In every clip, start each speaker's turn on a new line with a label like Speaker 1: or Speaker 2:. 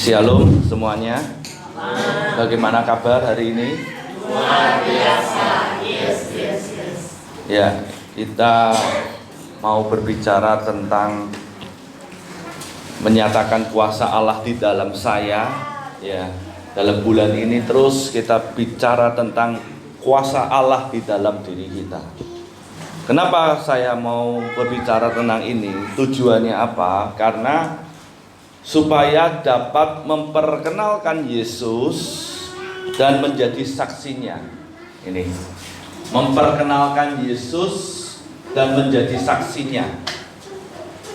Speaker 1: Shalom semuanya. Bagaimana kabar hari ini?
Speaker 2: Luar biasa. Yes.
Speaker 1: Ya, kita mau berbicara tentang menyatakan kuasa Allah di dalam saya. Ya, dalam bulan ini terus kita bicara tentang kuasa Allah di dalam diri kita. Kenapa saya mau berbicara tentang ini? Tujuannya apa? Karena supaya dapat memperkenalkan Yesus dan menjadi saksinya. Ini, memperkenalkan Yesus dan menjadi saksinya.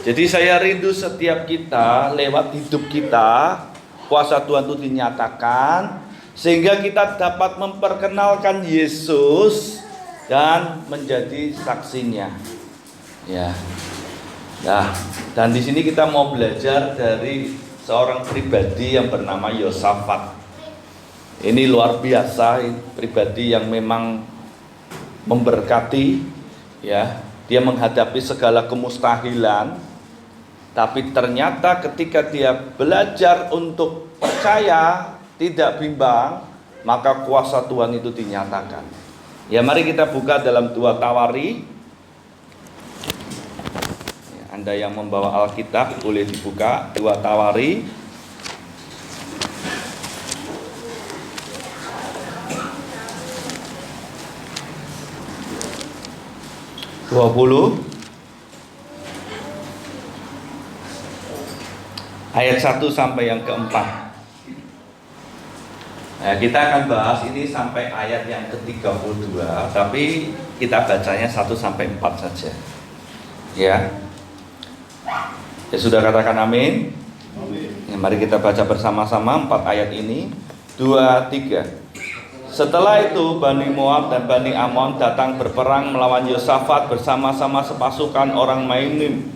Speaker 1: Jadi saya rindu setiap kita lewat hidup kita, kuasa Tuhan itu dinyatakan, sehingga kita dapat memperkenalkan Yesus dan menjadi saksinya. Ya. Nah, dan di sini kita mau belajar dari seorang pribadi yang bernama Yosafat. Ini luar biasa, pribadi yang memang memberkati, ya. Dia menghadapi segala kemustahilan, tapi ternyata ketika dia belajar untuk percaya, tidak bimbang, maka kuasa Tuhan itu dinyatakan. Ya, mari kita buka dalam 2 Tawari. Anda yang membawa Alkitab boleh dibuka 2 Tawari. Ayat 1 sampai yang keempat. Nah, kita akan bahas ini sampai ayat yang ke-32, tapi kita bacanya 1 sampai 4 saja. Ya. Ya sudah, katakan amin. Ya, mari kita baca bersama-sama 4 ayat ini. 2, 3. Setelah itu Bani Moab dan Bani Amon datang berperang melawan Yosafat bersama-sama sepasukan orang Mainim.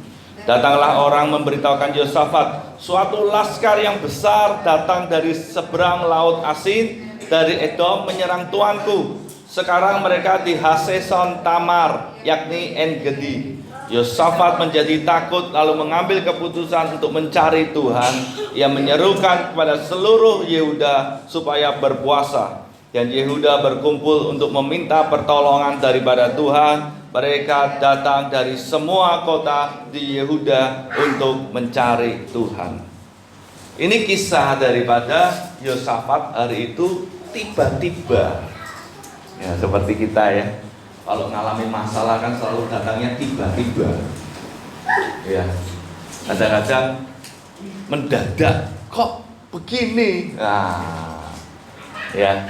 Speaker 1: Datanglah orang memberitahukan Yosafat, suatu laskar yang besar datang dari seberang laut Asin, dari Edom menyerang tuanku. Sekarang mereka di Haseson Tamar, yakni En-Gedi. Yosafat menjadi takut lalu mengambil keputusan untuk mencari Tuhan. Ia menyerukan kepada seluruh Yehuda supaya berpuasa. Dan Yehuda berkumpul untuk meminta pertolongan daripada Tuhan. Mereka datang dari semua kota di Yehuda untuk mencari Tuhan. Ini kisah daripada Yosafat hari itu tiba-tiba. Ya, seperti kita ya. Kalau mengalami masalah kan selalu datangnya tiba-tiba. Ya. Kadang-kadang mendadak, kok begini. Nah, ya.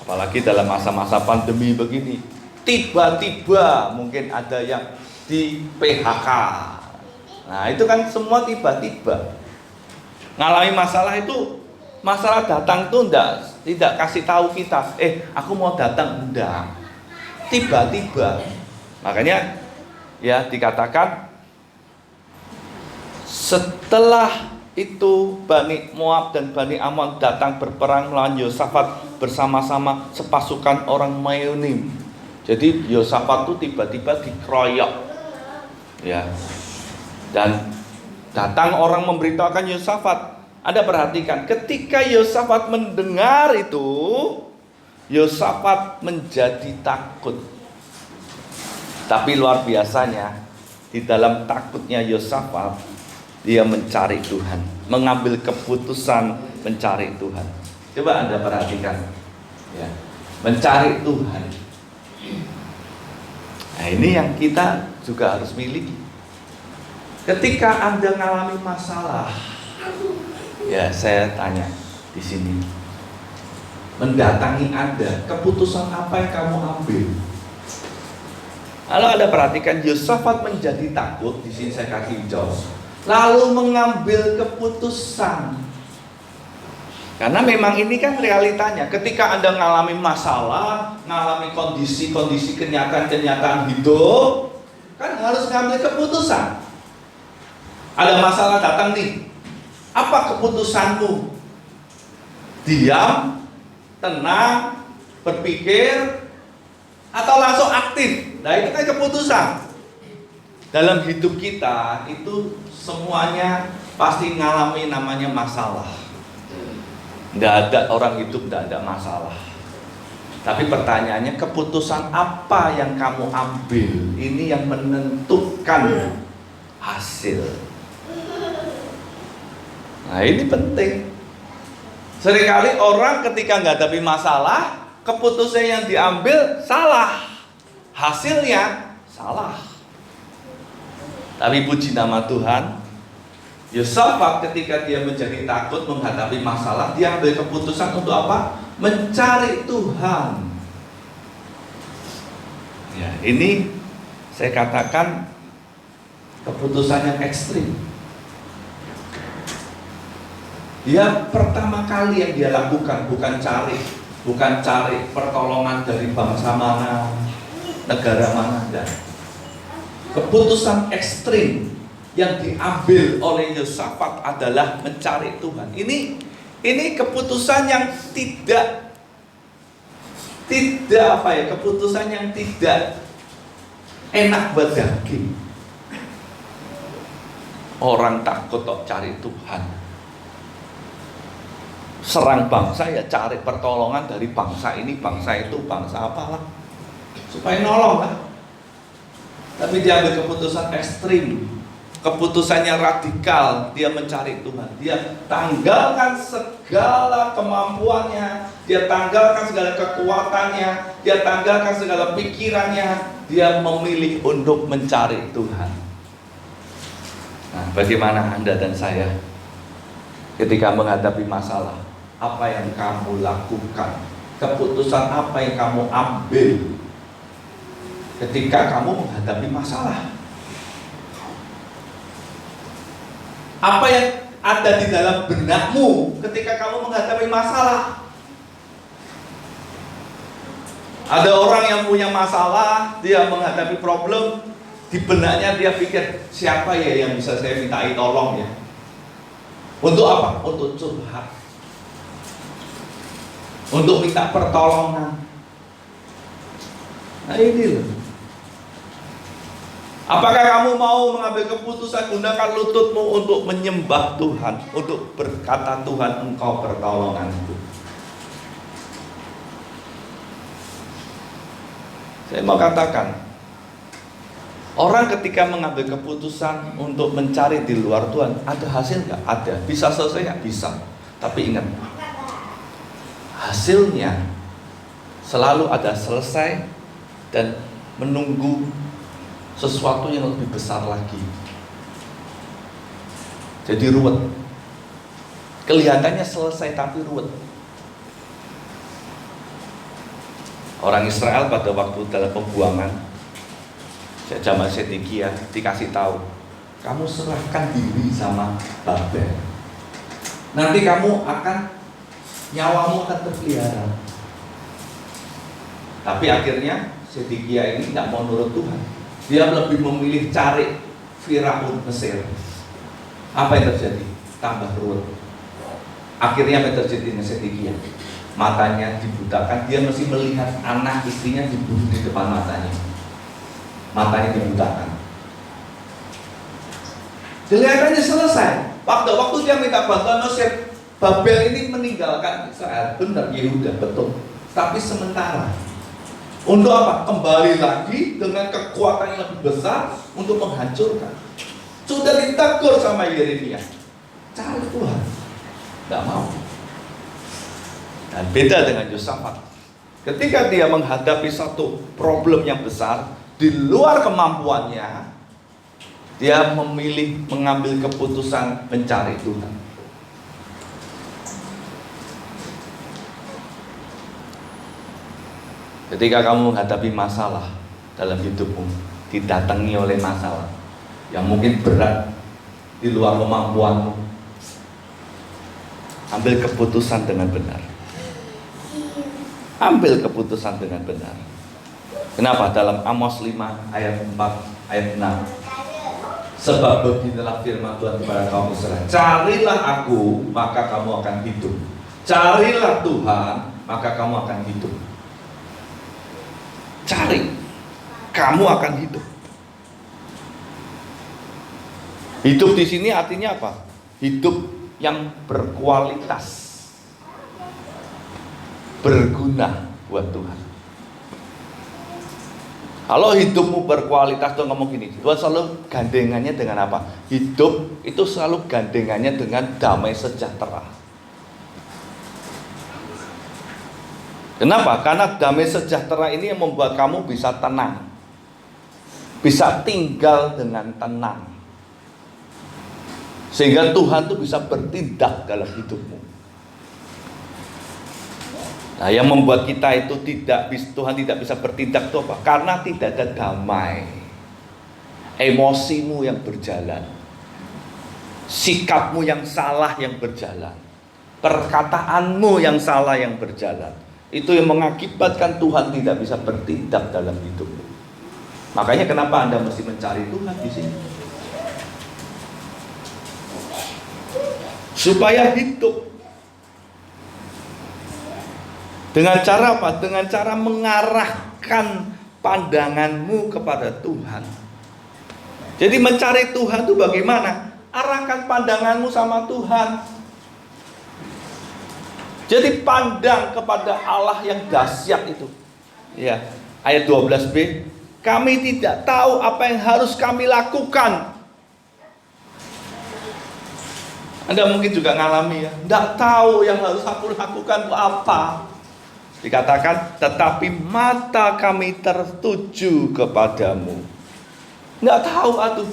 Speaker 1: Apalagi dalam masa-masa pandemi begini, tiba-tiba mungkin ada yang di PHK. Nah, itu kan semua tiba-tiba. Ngalami masalah itu, masalah datang tuh tidak kasih tahu kita, aku mau datang, enggak. Tiba-tiba. Makanya ya dikatakan setelah itu Bani Moab dan Bani Amon datang berperang melawan Yosafat bersama-sama sepasukan orang Mainim. Jadi Yosafat itu tiba-tiba dikeroyok. Ya. Dan datang orang memberitahukan Yosafat. Anda perhatikan, ketika Yosafat mendengar itu, Yosafat menjadi takut. Tapi luar biasanya, di dalam takutnya Yosafat, dia mencari Tuhan, mengambil keputusan mencari Tuhan. Coba Anda perhatikan, ya, mencari Tuhan. Nah, ini yang kita juga harus miliki. Ketika Anda mengalami masalah, ya saya tanya di sini, mendatangi Anda, keputusan apa yang kamu ambil? Lalu Anda perhatikan, Yosafat menjadi takut. Di sini saya kasih hijau. Lalu mengambil keputusan. Karena memang ini kan realitanya. Ketika Anda mengalami masalah, mengalami kondisi-kondisi kenyataan-kenyataan hidup, kan harus mengambil keputusan. Ada masalah datang nih. Apa keputusanmu? Diam, tenang, berpikir, atau langsung aktif? Nah, itu kan keputusan. Dalam hidup kita itu semuanya pasti ngalami namanya masalah. Nggak ada orang hidup nggak ada masalah. Tapi pertanyaannya, keputusan apa yang kamu ambil ini yang menentukan hasil. Nah ini penting. Seringkali orang ketika menghadapi masalah, keputusan yang diambil salah, hasilnya salah. Tapi puji nama Tuhan, Yosafat ketika dia menjadi takut menghadapi masalah, dia ambil keputusan untuk apa? Mencari Tuhan. Ya, ini saya katakan keputusan yang ekstrim. Dia pertama kali yang dia lakukan bukan cari pertolongan dari bangsa mana, negara mana, enggak. Keputusan ekstrim yang diambil oleh Yosafat adalah mencari Tuhan. Ini keputusan yang tidak apa ya, keputusan yang tidak enak buat daging. Orang takut kok cari Tuhan. Serang bangsa ya cari pertolongan dari bangsa ini, bangsa itu, bangsa apalah, supaya nolong lah. Tapi dia ambil keputusan ekstrim, keputusan yang radikal. Dia mencari Tuhan. Dia tanggalkan segala kemampuannya, dia tanggalkan segala kekuatannya, dia tanggalkan segala pikirannya. Dia memilih untuk mencari Tuhan. Nah, bagaimana Anda dan saya ketika menghadapi masalah? Apa yang kamu lakukan? Keputusan apa yang kamu ambil ketika kamu menghadapi masalah? Apa yang ada di dalam benakmu ketika kamu menghadapi masalah? Ada orang yang punya masalah, dia menghadapi problem, di benaknya dia pikir, siapa ya yang bisa saya mintai tolong ya? Untuk apa? Untuk curhat, untuk minta pertolongan. Nah ini loh. Apakah kamu mau mengambil keputusan, gunakan lututmu untuk menyembah Tuhan, untuk berkata Tuhan engkau pertolonganku? Saya mau katakan, orang ketika mengambil keputusan untuk mencari di luar Tuhan, ada hasil nggak? Ada. Bisa selesai nggak? Bisa. Tapi ingat, hasilnya selalu ada selesai dan menunggu sesuatu yang lebih besar lagi. Jadi ruwet. Kelihatannya selesai tapi ruwet. Orang Israel pada waktu dalam pembuangan, zaman Sedekia dikasih tahu, kamu serahkan diri sama Babel. Nanti kamu nyawamu akan terpelihara. Tapi akhirnya Sedekia ini tidak mau nurut Tuhan. Dia lebih memilih cari Firaun Mesir. Apa yang terjadi? Tambah ruwet. Akhirnya apa yang terjadi dengan Sedekia? Matanya dibutakan. Dia mesti melihat anak istrinya dibunuh di depan matanya. Matanya dibutakan. Kelihatannya selesai. Waktu dia minta bantuan Mesir, Babel ini meninggalkan Israel. Benar, Yehuda, betul. Tapi sementara. Untuk apa? Kembali lagi dengan kekuatan yang lebih besar untuk menghancurkan. Sudah ditegur sama Yeremia, cari Tuhan, tidak mau. Dan beda dengan Yosafat. Ketika dia menghadapi satu problem yang besar di luar kemampuannya, dia memilih mengambil keputusan mencari Tuhan. Ketika kamu menghadapi masalah dalam hidupmu, didatangi oleh masalah yang mungkin berat di luar kemampuanmu, ambil keputusan dengan benar. Ambil keputusan dengan benar. Kenapa? Dalam Amos 5 ayat 4 ayat 6. Sebab beginilah firman Tuhan kepada kaum Israel, carilah aku maka kamu akan hidup. Carilah Tuhan maka kamu akan hidup. Cari, kamu akan hidup. Hidup di sini artinya apa? Hidup yang berkualitas. berguna buat Tuhan. Kalau hidupmu berkualitas, tuh ngomong gini, Tuhan selalu gandengannya dengan apa? Hidup itu selalu gandengannya dengan damai sejahtera. Kenapa? Karena damai sejahtera ini yang membuat kamu bisa tenang, bisa tinggal dengan tenang, sehingga Tuhan tuh bisa bertindak dalam hidupmu. Nah, yang membuat kita itu Tuhan tidak bisa bertindak itu apa? Karena tidak ada damai. Emosimu yang berjalan, sikapmu yang salah yang berjalan, perkataanmu yang salah yang berjalan. Itu yang mengakibatkan Tuhan tidak bisa bertindak dalam hidupmu. Makanya kenapa Anda mesti mencari Tuhan di sini? Supaya hidup. Dengan cara apa? Dengan cara mengarahkan pandanganmu kepada Tuhan. Jadi mencari Tuhan itu bagaimana? Arahkan pandanganmu sama Tuhan. Jadi pandang kepada Allah yang dahsyat itu. Ya, ayat 12b, kami tidak tahu apa yang harus kami lakukan. Anda mungkin juga ngalami ya, tidak tahu yang harus aku lakukan itu apa. Dikatakan, tetapi mata kami tertuju kepadamu. Nggak tahu atuh.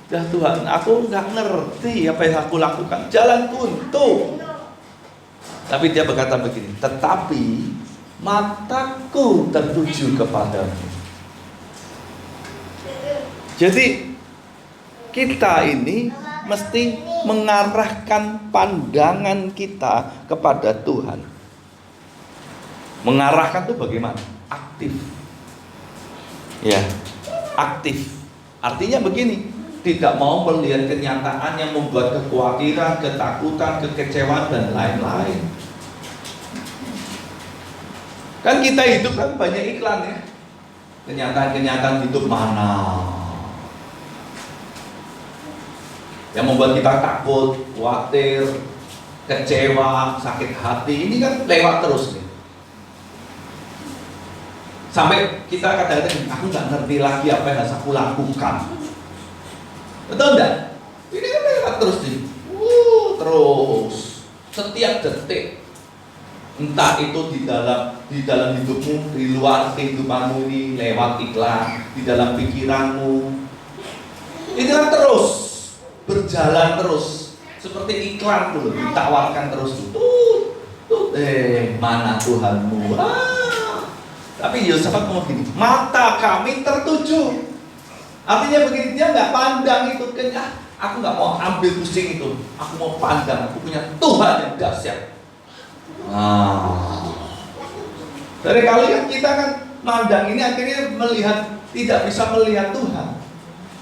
Speaker 1: Ya Tuhan, aku nggak ngerti apa yang aku lakukan. Jalan buntu. Tapi dia berkata begini, tetapi mataku tertuju kepadamu. Jadi kita ini mesti mengarahkan pandangan kita kepada Tuhan. Mengarahkan itu bagaimana? Aktif. Ya, aktif. Artinya begini, tidak mau melihat kenyataan yang membuat kekhawatiran, ketakutan, kekecewaan dan lain-lain. Kan kita hidup kan banyak iklan ya. Kenyataan-kenyataan hidup mana yang membuat kita takut, khawatir, kecewa, sakit hati. Ini kan lewat terus nih. Sampai kita kadang-kadang, aku nggak ngerti lagi apa yang harus aku lakukan. Betul enggak? Ini kan lewat terus nih. Terus setiap detik. Entah itu di dalam hidupmu, di luar kehidupanmu ini lewat iklan, di dalam pikiranmu. Ini kan terus berjalan terus seperti iklan tuh, ditawarkan terus tuh. Mana Tuhanmu? Tapi Yosafat ngomong gini, mata kami tertuju. Artinya begini, dia nggak pandang itu kan, aku nggak mau ambil pusing itu, aku mau pandang, aku punya Tuhan yang dahsyat. Dari kalian kita kan mandang ini akhirnya melihat, tidak bisa melihat Tuhan.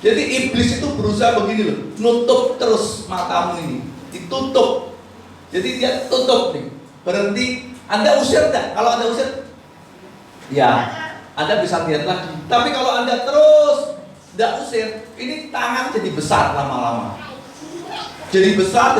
Speaker 1: Jadi iblis itu berusaha begini loh, nutup terus matamu ini, ditutup. Jadi dia tutup nih, berhenti. Anda usir enggak? Kalau Anda usir, ya, Anda bisa lihat lagi. Tapi kalau Anda terus tidak usir, ini tangan jadi besar lama-lama. Jadi besar,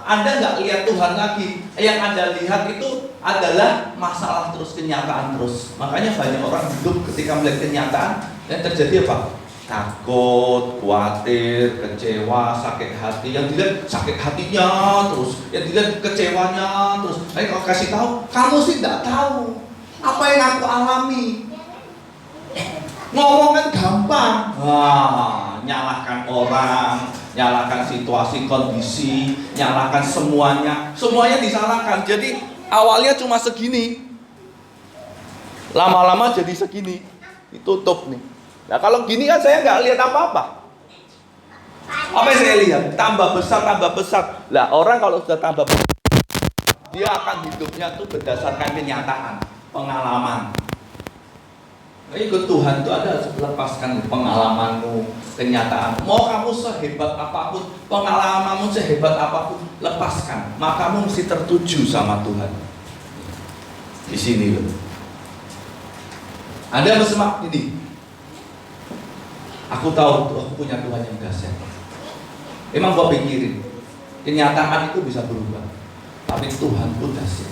Speaker 1: Anda nggak lihat Tuhan lagi. Yang Anda lihat itu adalah masalah terus, kenyataan terus. Makanya banyak orang hidup ketika melihat kenyataan, yang terjadi apa? Takut, khawatir, kecewa, sakit hati. Yang dilihat sakit hatinya terus, yang dilihat kecewanya terus. Kalau kasih tahu, kamu sih nggak tahu apa yang aku alami. Ngomong kan gampang, nyalahkan orang, nyalahkan situasi, kondisi, nyalahkan semuanya disalahkan. Jadi awalnya cuma segini, lama-lama jadi segini, ditutup nih. Nah kalau gini kan saya nggak lihat apa-apa. Apa yang saya lihat? Tambah besar. Lah orang kalau sudah tambah besar, dia akan hidupnya tuh berdasarkan kenyataan, pengalaman. Nah, ikut Tuhan itu ada lepaskan pengalamanmu, kenyataan. Mau kamu sehebat apapun, pengalamanmu sehebat apapun, lepaskan. Maka kamu mesti tertuju sama Tuhan. Di sini loh. Anda bersemak ini. Aku tahu aku punya Tuhan yang dahsyat. Emang gua pikirin, kenyataan itu bisa berubah, tapi Tuhan pun dahsyat.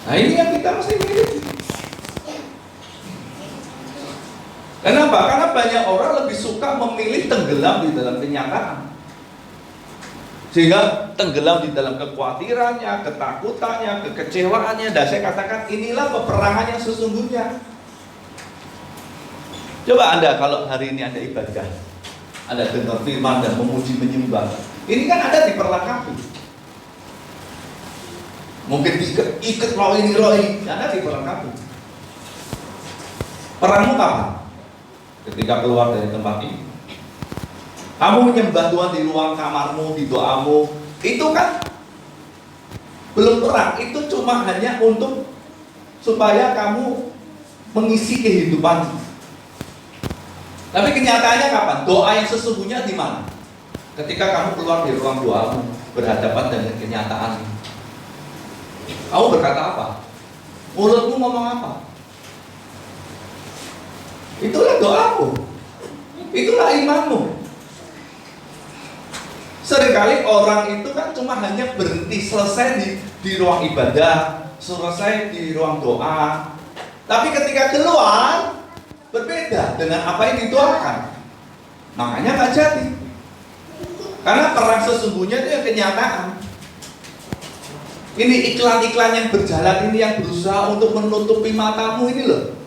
Speaker 1: Nah ini yang kita mesti miliki. Kenapa? Karena banyak orang lebih suka memilih tenggelam di dalam kenyataan, sehingga tenggelam di dalam kekhawatirannya, ketakutannya, kekecewaannya. Dan saya katakan inilah peperangan yang sesungguhnya. Coba Anda kalau hari ini Anda ibadah, Anda dengar firman dan memuji menyembah, ini kan Anda diperlengkapi. Mungkin ikat roh ini, Anda diperlengkapi. Perangmu kapan? Ketika keluar dari tempat ini. Kamu menyembah Tuhan di ruang kamarmu, di doamu, itu kan belum perang. Itu cuma hanya untuk supaya kamu mengisi kehidupan. Tapi kenyataannya kapan? Doa yang sesungguhnya di mana? Ketika kamu keluar dari ruang doamu, berhadapan dengan kenyataan. Kamu berkata apa? Mulutmu ngomong apa? Itulah doamu. Itulah imanmu. Seringkali orang itu kan cuma hanya berhenti selesai di ruang ibadah, selesai di ruang doa. Tapi ketika keluar berbeda dengan apa yang didoakan. Makanya nggak jadi. Karena perang sesungguhnya itu yang kenyataan. Ini iklan-iklan yang berjalan ini yang berusaha untuk menutupi matamu ini loh.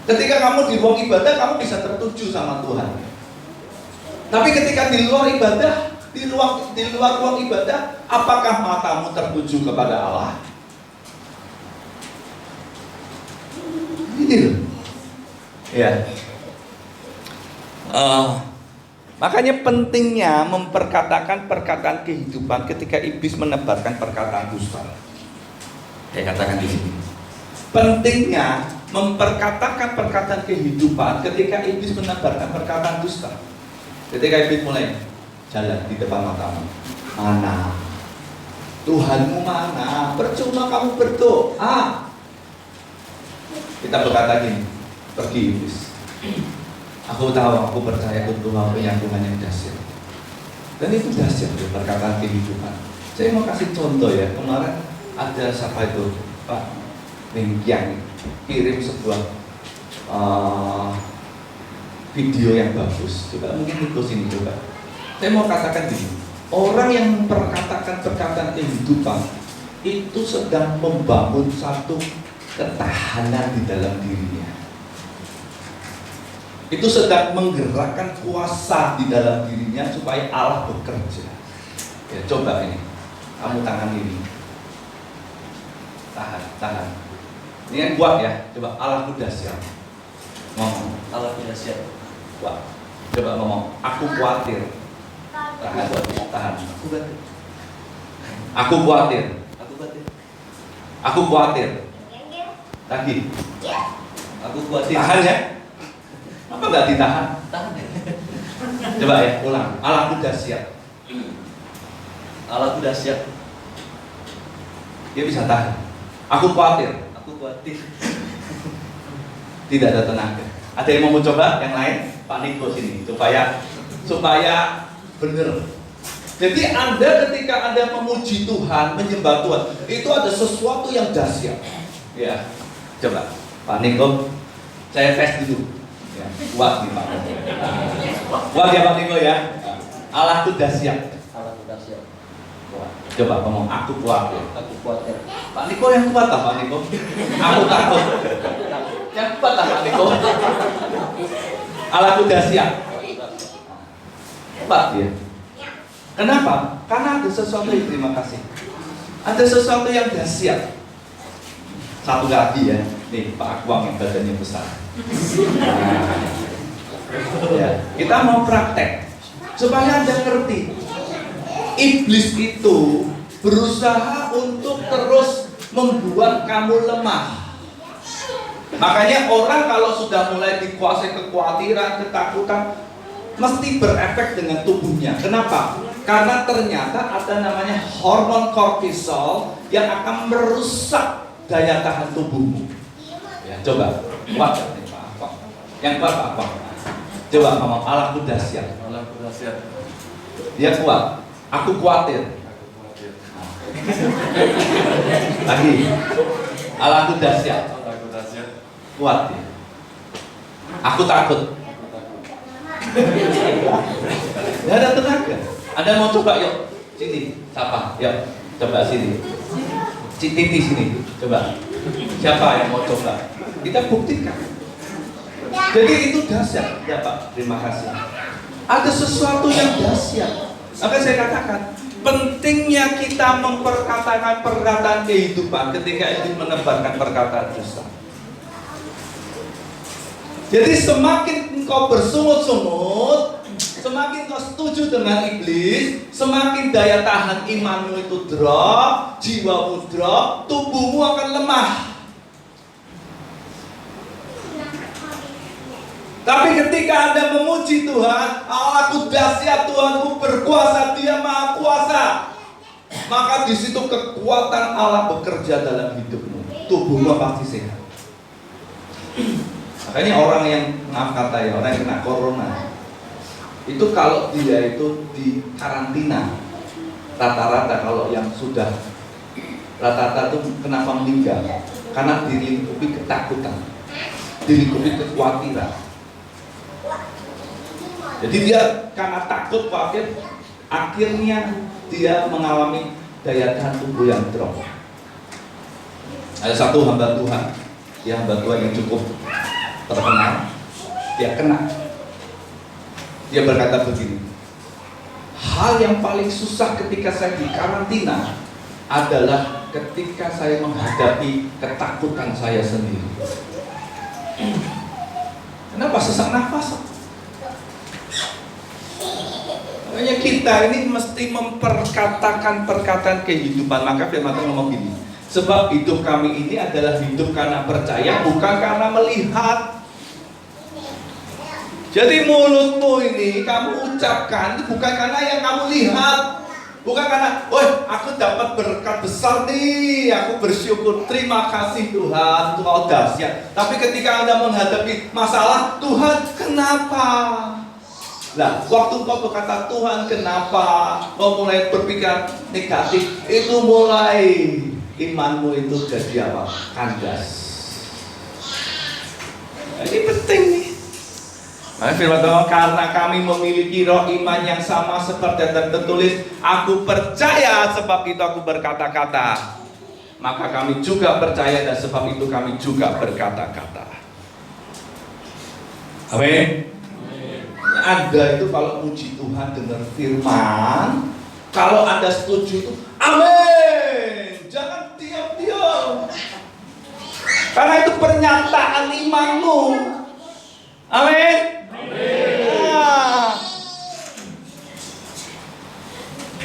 Speaker 1: Ketika kamu di ruang ibadah, kamu bisa tertuju sama Tuhan. Tapi ketika di luar ibadah, di luar ruang ibadah, apakah matamu tertuju kepada Allah? Ini loh. Ya. Makanya pentingnya memperkatakan perkataan kehidupan ketika iblis menebarkan perkataan dusta. Saya katakan di sini. Pentingnya memperkatakan perkataan kehidupan ketika iblis menebarkan perkataan dusta. Ketika iblis mulai jalan di depan matamu, mana Tuhanmu mana? Percuma kamu berdoa. Kita berkata gini, pergi iblis. Aku tahu, aku percaya untuk punya Tuhan yang dahsyat. Dan itu dahsyat perkataan kehidupan. Saya mau kasih contoh ya. Kemarin ada siapa itu, Pak Mengkiang kirim sebuah video yang bagus. Coba mungkin itu sini coba. Saya mau katakan gini, orang yang memperkatakan perkataan kehidupan itu sedang membangun satu ketahanan di dalam dirinya. Itu sedang menggerakkan kuasa di dalam dirinya supaya Allah bekerja. Ya, coba ini, kamu tangan ini, tahan. Ini yang kuat ya. Coba Allahku dahsyat. Ngomong. Allahku dahsyat. Kuat. Coba ngomong. Aku khawatir. Tahan. Aku khawatir. Aku khawatir. Lagi. Aku khawatir. Tahan ya. Apa nggak ditahan? Tahan. Coba ya. Ulang. Allahku dahsyat. Allahku dahsyat. Dia bisa tahan. Aku khawatir. Tidak ada tenaga. Ada yang mau mencoba? Yang lain? Pak Niko sini supaya benar. Jadi Anda ketika Anda memuji Tuhan, menyembah Tuhan, itu ada sesuatu yang dahsyat. Ya, coba Pak Niko, saya tes dulu. Ya, kuat nih Pak. Kuat ya Pak Niko ya. Allahku dahsyat. Coba ngomong, aku khawatir. Pak Niko yang kuat lah Pak Niko. Aku takut. Yang kuat lah Pak Niko. Allahku dahsyat. Kuat dia. Kenapa? Karena ada sesuatu yang terima kasih. Ada sesuatu yang dahsyat. Satu lagi ya. Nih Pak Akwang yang badannya besar. Nah, ya. Kita mau praktek supaya Anda ngerti. Iblis itu berusaha untuk terus membuat kamu lemah. Makanya orang kalau sudah mulai dikuasai kekhawatiran, ketakutan, mesti berefek dengan tubuhnya. Kenapa? Karena ternyata ada namanya hormon kortisol yang akan merusak daya tahan tubuhmu. Ya, coba kuat ya, Pak. Yang kuat apa? Coba ngomong, Allahku dahsyat. Dia kuat. Aku khawatir. Lagi. Allahku dahsyat.
Speaker 3: Allahku dahsyat.
Speaker 1: Kuat ya. Aku takut. Gak ada tenaga. Anda mau coba yuk. Sini, siapa? Yuk, coba sini. Titi sini, coba. Siapa yang mau coba? Kita buktikan. Jadi itu dahsyat, ya Pak. Terima kasih. Ada sesuatu yang dahsyat. Maka saya katakan, pentingnya kita memperkatakan perkataan kehidupan ketika itu menebarkan perkataan dusta. Jadi semakin engkau bersungut-sungut, semakin kau setuju dengan iblis, semakin daya tahan imanmu itu drop, jiwamu drop, tubuhmu akan lemah. Tapi ketika Anda memuji Tuhan, Allahku dahsyat, Tuhanku berkuasa, Dia Maha Kuasa, maka di situ kekuatan Allah bekerja dalam hidupmu, tubuhmu pasti sehat. Makanya orang yang, maaf kata ya, orang yang kena corona itu kalau dia itu di karantina, rata-rata kalau yang sudah rata-rata itu kenapa meninggal? Karena dilingkupi ketakutan, dilingkupi kekhawatiran. Jadi dia karena takut, khawatir, akhirnya dia mengalami daya tahan tubuh yang drop. Ada satu hamba Tuhan, dia hamba Tuhan yang cukup terkenal, dia kena. Dia berkata begini, hal yang paling susah ketika saya di karantina adalah ketika saya menghadapi ketakutan saya sendiri. Kenapa? Sesak nafas. Makanya kita ini mesti memperkatakan perkataan kehidupan. Maka firman Tuhan ngomong gini, sebab hidup kami ini adalah hidup karena percaya, bukan karena melihat. Jadi mulutmu ini kamu ucapkan itu bukan karena yang kamu lihat, bukan karena, wah aku dapat berkat besar nih, aku bersyukur, terima kasih Tuhan, Tuhan dahsyat. Tapi ketika Anda menghadapi masalah, Tuhan kenapa? Nah, waktu kau berkata Tuhan kenapa, kau mulai berpikir negatif, itu mulai imanmu itu jadi apa? Kandas. Ini penting nih. Maka firman Tuhan, karena kami memiliki roh iman yang sama seperti yang tertulis, aku percaya sebab itu aku berkata-kata. Maka kami juga percaya dan sebab itu kami juga berkata-kata. Amin. Anda itu kalau puji Tuhan dengar firman, kalau Anda setuju itu amin. Jangan diam-diam. Karena itu pernyataan imanmu. Amin. Nah.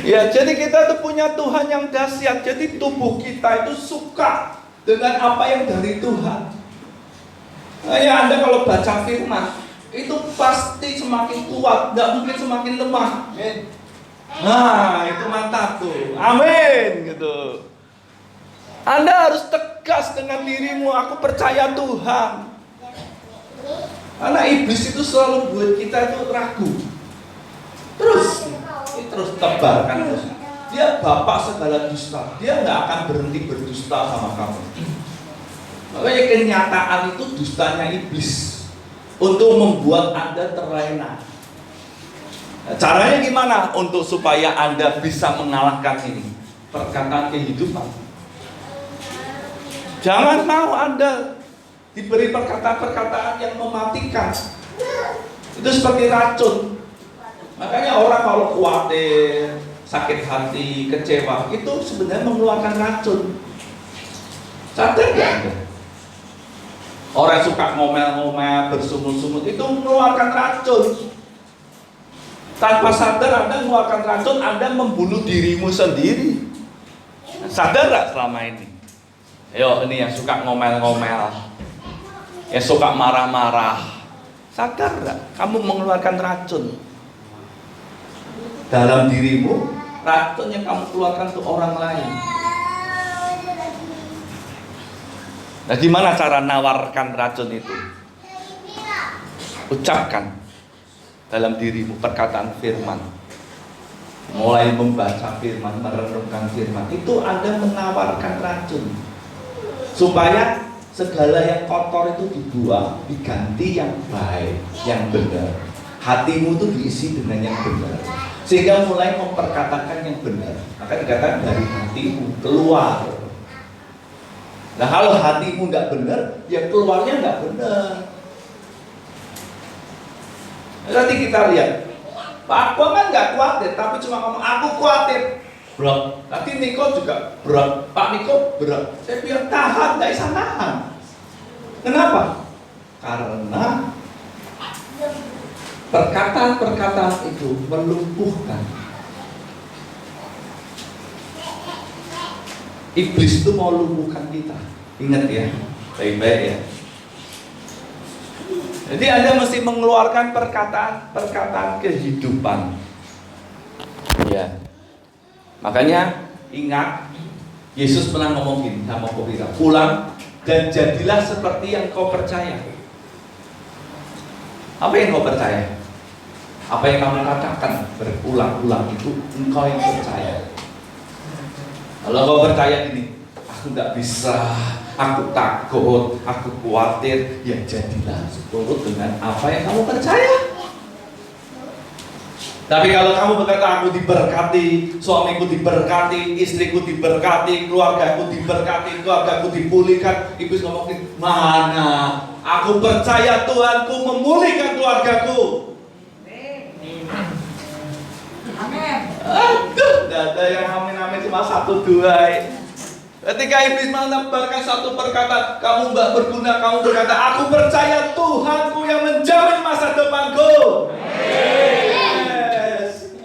Speaker 1: Ya, jadi kita tuh punya Tuhan yang dahsyat. Jadi tubuh kita itu suka dengan apa yang dari Tuhan. Ya, Anda kalau baca firman itu pasti semakin kuat, nggak mungkin semakin lemah. Nah, itu mantap tuh. Amin gitu. Anda harus tegas dengan dirimu, aku percaya Tuhan. Karena iblis itu selalu buat kita itu ragu. Terus tebarkan terus. Dia bapak segala dusta. Dia nggak akan berhenti berdusta sama kamu. Makanya kenyataan itu dustanya iblis untuk membuat Anda terlena. Nah, caranya gimana untuk supaya Anda bisa mengalahkan ini? Perkataan kehidupan. Jangan mau Anda diberi perkataan-perkataan yang mematikan. Itu seperti racun. Makanya orang kalau khawatir, sakit hati, kecewa, itu sebenarnya mengeluarkan racun. Sadar gak Anda? Orang suka ngomel-ngomel, bersumut-sumut, itu mengeluarkan racun. Tanpa sadar Anda mengeluarkan racun, Anda membunuh dirimu sendiri. Sadar gak selama ini? Ayo, ini yang suka ngomel-ngomel, yang suka marah-marah, sadar gak? Kamu mengeluarkan racun dalam dirimu, racun yang kamu keluarkan untuk orang lain. Nah, gimana cara nawarkan racun itu? Ucapkan dalam dirimu perkataan firman. mulai membaca firman, merenungkan firman, itu Anda menawarkan racun supaya segala yang kotor itu dibuang, diganti yang baik, yang benar. Hatimu itu diisi dengan yang benar, sehingga mulai memperkatakan yang benar. Maka dikatakan dari hatimu keluar. Nah kalau hatimu nggak benar, ya keluarnya nggak benar. Nanti kita lihat, Pak Akbar kan nggak khawatir, tapi cuma ngomong aku khawatir. Berat. Nanti Niko juga berat. Pak Niko berat. Saya bilang tahan, nggak bisa tahan. Kenapa? Karena perkataan-perkataan itu melumpuhkan. Iblis itu mau lumpuhkan kita. Ingat ya, baik-baik ya. Jadi Anda mesti mengeluarkan perkataan kehidupan. Ya. Makanya ingat, Yesus pernah ngomong gini sama Pemirsa, pulang dan jadilah seperti yang kau percaya. Apa yang kau percaya? Apa yang kamu katakan berulang-ulang itu engkau yang percaya. Kalau kau percaya gini, aku nggak bisa, aku takut, aku khawatir, ya jadilah seturut dengan apa yang kamu percaya. Tapi kalau kamu berkata aku diberkati, suamiku diberkati, istriku diberkati, keluargaku diberkati, keluargaku dipulihkan, Iblis ngomongin, mana? Aku percaya Tuhanku memulihkan keluargaku.
Speaker 2: Amin.
Speaker 1: Aduh, tidak ada yang amin-amin, cuma 1, 2. Ketika Iblis menebarkan satu perkataan, kamu mbak berguna, kamu berkata, aku percaya Tuhanku yang menjamin masa depanku. Yes.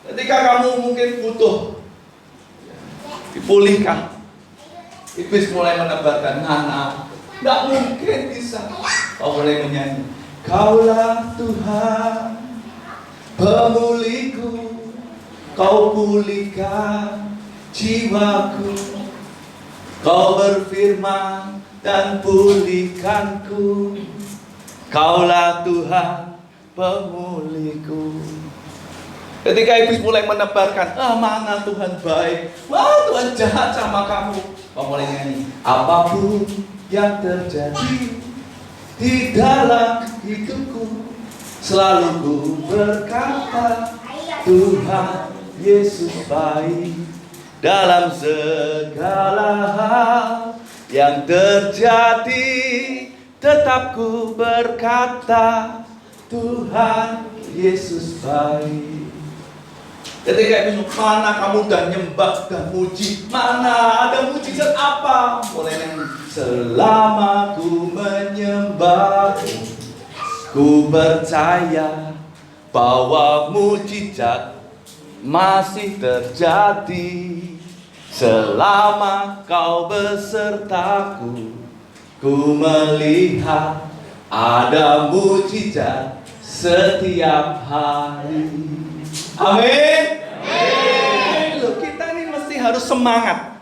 Speaker 1: Ketika kamu mungkin butuh dipulihkan, Iblis mulai menebarkan, nggak mungkin bisa. Kau mulai menyanyi, Kaulah Tuhan pemulihku, kau pulihkan jiwaku, kau berfirman dan pulihkanku. Kaulah Tuhan pemulihku. Ketika Iblis mulai menebarkan, mana Tuhan baik, Tuhan jahat sama kamu, kau mulai nyanyi, apapun yang terjadi di dalam hidupku, selalu ku berkata, Tuhan Yesus baik. Dalam segala hal yang terjadi, tetap ku berkata, Tuhan Yesus baik. Ketika itu, mana kamu udah nyembah, udah muji, mana ada mujizat apa? Mulai nyanyi, selama ku menyembahmu, ku percaya bahwa mujizat masih terjadi. Selama kau besertaku, ku melihat ada mujizat setiap hari. Amin. Loh, kita ini mesti harus semangat.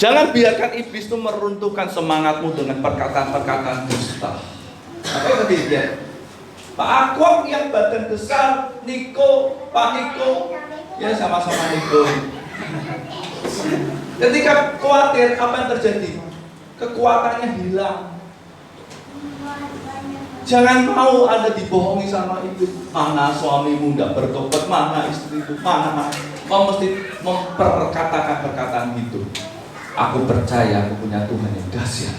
Speaker 1: Jangan biarkan iblis itu meruntuhkan semangatmu dengan perkataan-perkataan dusta. Apa yang tadi dia? Pak Akwam yang badan besar, Niko, Pak Niko, ya sama-sama Niko. Ketika khawatir, apa yang terjadi? Kekuatannya hilang. Jangan mau Anda dibohongi sama iblis. Mana suamimu nggak bertobat, mana istrimu, mana. Kau mesti memperkatakan perkataan itu. Aku percaya aku punya Tuhan yang dahsyat.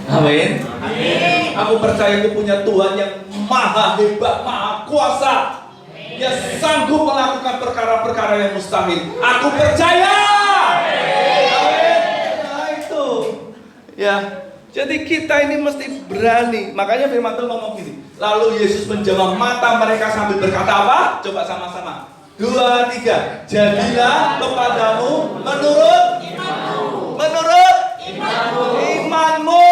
Speaker 1: Amin. Amin. Aku percaya aku punya Tuhan yang maha hebat, maha kuasa. Dia sanggup melakukan perkara-perkara yang mustahil. Aku percaya. Amin. Nah itu. Ya. Jadi kita ini mesti berani. Makanya firman Tuhan ngomong gini. Lalu Yesus menjamah mata mereka sambil berkata apa? Coba sama-sama. 2, 3. Jadilah kepadamu menurut imanmu. Menurut imanmu.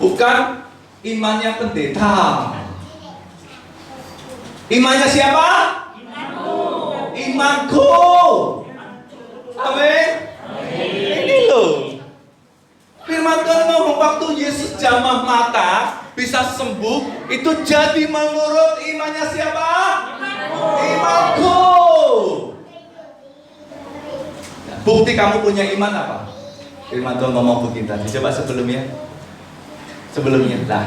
Speaker 1: Bukan imannya pendeta. Imannya siapa? Imanmu. Imanku. Amin. Ini loh. Firman Tuhan ngomong waktu Yesus jamah mata, bisa sembuh, itu jadi menurut imannya siapa? Imanku. Nah, bukti kamu punya iman apa? Firman Tuhan ngomong begini tadi. Coba sebelumnya. Nah,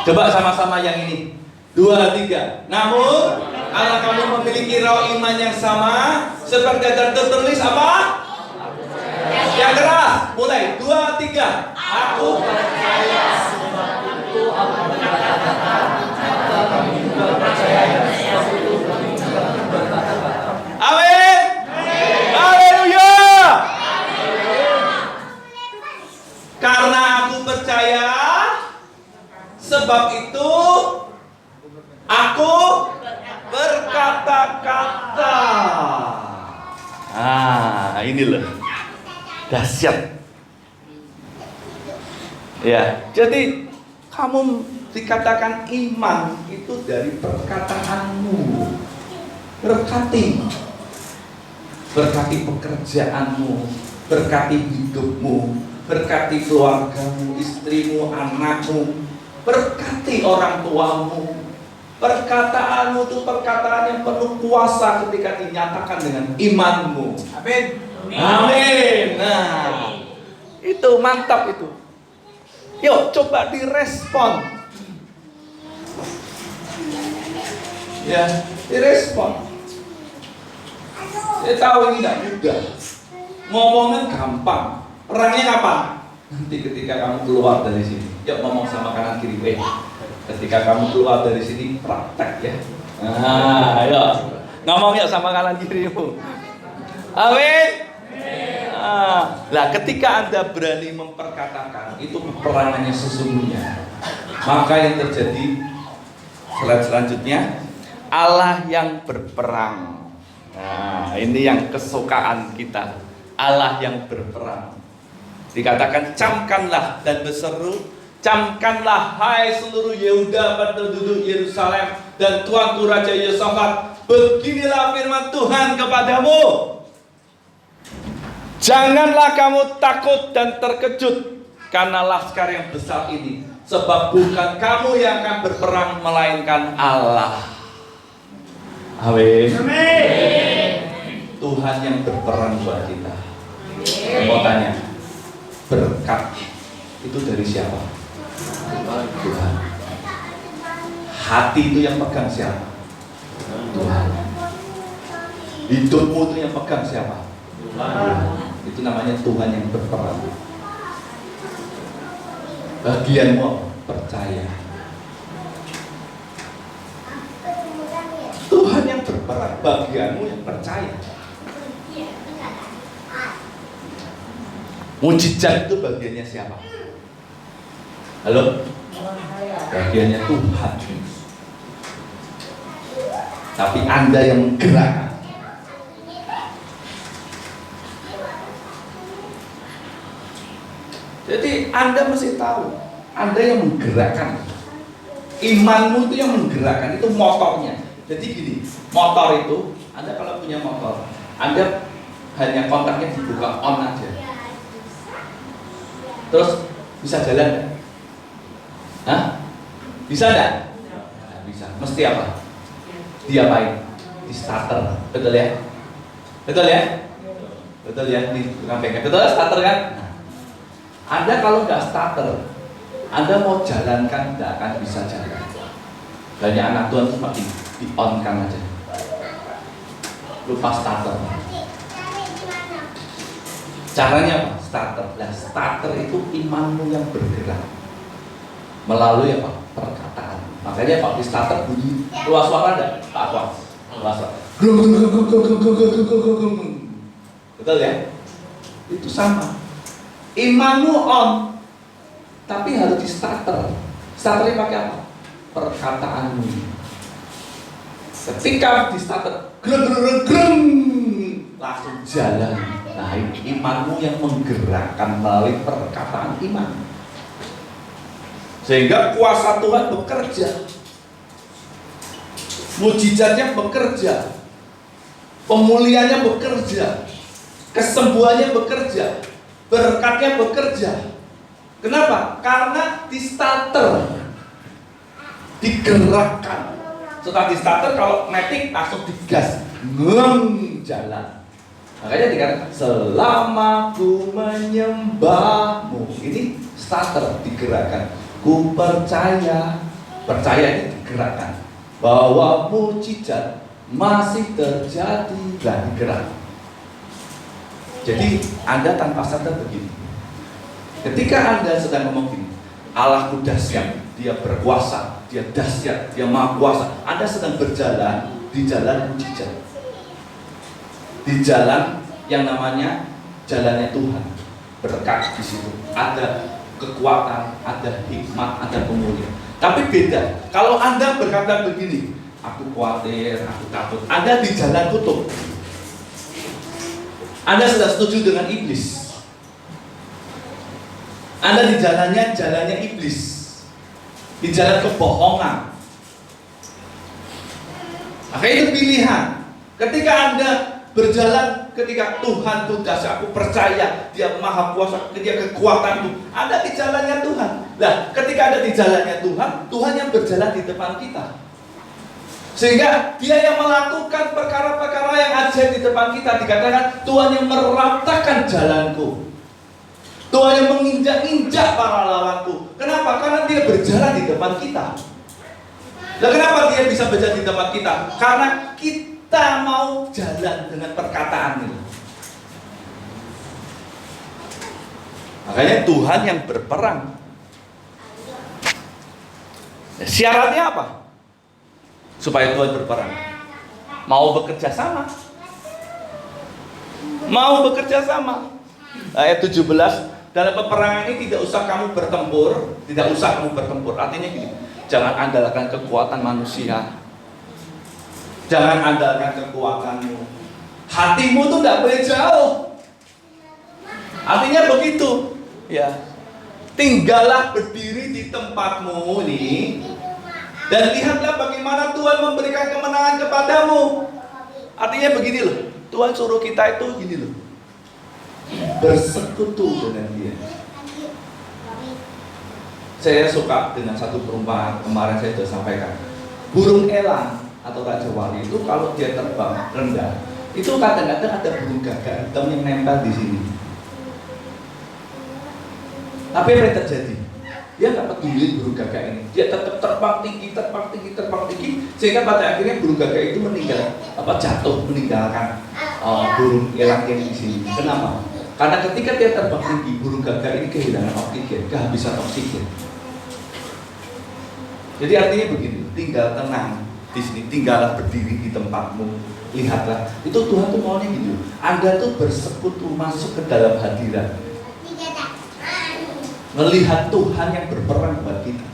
Speaker 1: coba sama-sama yang ini. 2, 3. Namun karena kamu memiliki roh iman yang sama, seperti tertulis apa? Yang keras. Mulai 2, 3. Aku percaya sebab itu aku berkata-kata. Kami juga percaya sebab itu kami juga berkata-kata. Amin. Haleluya. Karena aku percaya, sebab itu aku berkata-kata. Ini loh, dahsyat. Ya, jadi kamu dikatakan iman itu dari perkataanmu. Berkati pekerjaanmu, berkati hidupmu, berkati keluargamu, istrimu, anakmu, berkati orang tuamu. Perkataanmu itu perkataan yang penuh kuasa ketika dinyatakan dengan imanmu. Amin. Amin. Nah, itu mantap itu. Yuk coba direspon. Ya, direspon. Saya tahu ini tidak mudah. Ngomongnya gampang. Perangnya kapan? Nanti ketika kamu keluar dari sini. Yuk ngomong sama kanan kiri. Ketika kamu keluar dari sini praktek ya. Nah, ayo. Ngomong yuk sama kanan kirimu. Amin. Nah, ketika Anda berani memperkatakan, itu peperangannya sesungguhnya. Maka yang terjadi, slide selanjutnya, Allah yang berperang. Nah, ini yang kesukaan kita. Allah yang berperang. Dikatakan, camkanlah dan berseru, camkanlah hai seluruh Yehuda penduduk Yerusalem dan tuanku Raja Yehosafat, beginilah firman Tuhan kepadamu. Janganlah kamu takut dan terkejut karena laskar yang besar ini, sebab bukan kamu yang akan berperang melainkan Allah. Amin. Tuhan yang berperang buat kita. Mau tanya, berkat itu dari siapa? Tuhan. Hati itu yang pegang siapa? Tuhan. Hidupmu itu yang pegang siapa? Tuhan. Itu namanya Tuhan yang berperang. Bagianmu percaya. Tuhan yang berperang, bagianmu yang percaya. Mujizat itu bagiannya siapa? Halo? Bagiannya Tuhan. Tapi Anda yang menggerakkan. Jadi Anda mesti tahu, Anda yang menggerakkan. Imanmu itu yang menggerakkan, itu motornya. Jadi gini, motor itu, Anda kalau punya motor, Anda hanya kontaknya dibuka on aja. Terus bisa jalan nggak? Hah? Bisa nggak? Nggak bisa. Mesti apa? Diapain? Di starter, betul ya? Betul ya? Betul ya? Nih, tukang bengkel. Betul ya starter kan? Anda kalau nggak starter, Anda mau jalankan nggak akan bisa jalan. Banyak anak Tuhan cuma di on kan aja. Lupa starter. Caranya apa? Starter. Nah, starter itu imanmu yang bergerak melalui apa? Perkataan. Makanya Pak di starter bunyi luas suara ada? Pak Kuat. Luas suara. Betul ya? Itu sama. Imanmu on, tapi harus di starter. Starternya pakai apa? Perkataanmu. Ketika di starter, greng, langsung jalan. Nah, imanmu yang menggerakkan melalui perkataan iman. Sehingga kuasa Tuhan bekerja, mujizatnya bekerja, pemulihannya bekerja, kesembuhannya bekerja, berkatnya bekerja. Kenapa? Karena di starter. digerakkan. Setelah di starter, kalau matic langsung digas, jalan. Makanya dikatakan selama ku menyembahmu. Ini starter digerakkan. Ku percaya ini digerakkan bahwa mujizat masih terjadi dan digerak. Jadi Anda tanpa sadar begini. Ketika Anda sedang ngomong gini, Allahku dahsyat, Dia berkuasa, Dia dahsyat, Dia maha kuasa. Anda sedang berjalan di jalan mujizat, di jalan yang namanya jalannya Tuhan. Berkat di situ ada kekuatan, ada hikmat, ada pemulihan. Tapi beda kalau Anda berkata begini, aku khawatir, aku takut. Anda di jalan kutub. Anda sudah setuju dengan iblis. Anda di jalannya iblis, di jalan kebohongan. Maka itu pilihan. Ketika Anda berjalan, ketika Tuhan itu dahsyat, aku percaya Dia maha kuasa, Dia kekuatanku. Anda di jalannya Tuhan. Nah, ketika Anda di jalannya Tuhan, Tuhan yang berjalan di depan kita. Sehingga Dia yang melakukan perkara-perkara yang ajaib di depan kita. Dikatakan Tuhan yang meratakan jalanku, Tuhan yang menginjak-injak para lawanku. Kenapa? Karena Dia berjalan di depan kita. Dan kenapa Dia bisa berjalan di depan kita? Karena kita mau jalan dengan perkataan ini. Makanya Tuhan yang berperang. Syaratnya apa? Supaya Tuhan berperang, mau bekerja sama. Mau bekerja sama. Ayat 17, dalam peperangan ini tidak usah kamu bertempur. Tidak usah kamu bertempur. Artinya gini, jangan andalkan kekuatan manusia, jangan andalkan kekuatanmu. Hatimu tuh tidak boleh jauh. Artinya begitu, ya. Tinggallah berdiri di tempatmu ini, dan lihatlah bagaimana Tuhan memberikan kemenangan kepadamu. Artinya begini loh, Tuhan suruh kita itu gini loh, bersekutu dengan Dia. Saya suka dengan satu perumpamaan, kemarin saya sudah sampaikan. Burung elang atau raja wali itu kalau dia terbang rendah, itu kadang-kadang ada burung gagak hitam yang nempel di sini. Tapi apa yang terjadi? Dia nggak peduli burung gagak ini. Dia tetap terbang tinggi, sehingga pada akhirnya burung gagak itu meninggal, jatuh meninggalkan burung elang yang di sini. Kenapa? Karena ketika dia terbang tinggi, burung gagak ini kehilangan oksigen, kehabisan oksigen. Jadi artinya begini, tinggal tenang di sini, tinggallah berdiri di tempatmu, lihatlah. Itu Tuhan tuh maunya gitu. Anda tuh bersekutu masuk ke dalam hadirat, melihat Tuhan yang berperang buat kita.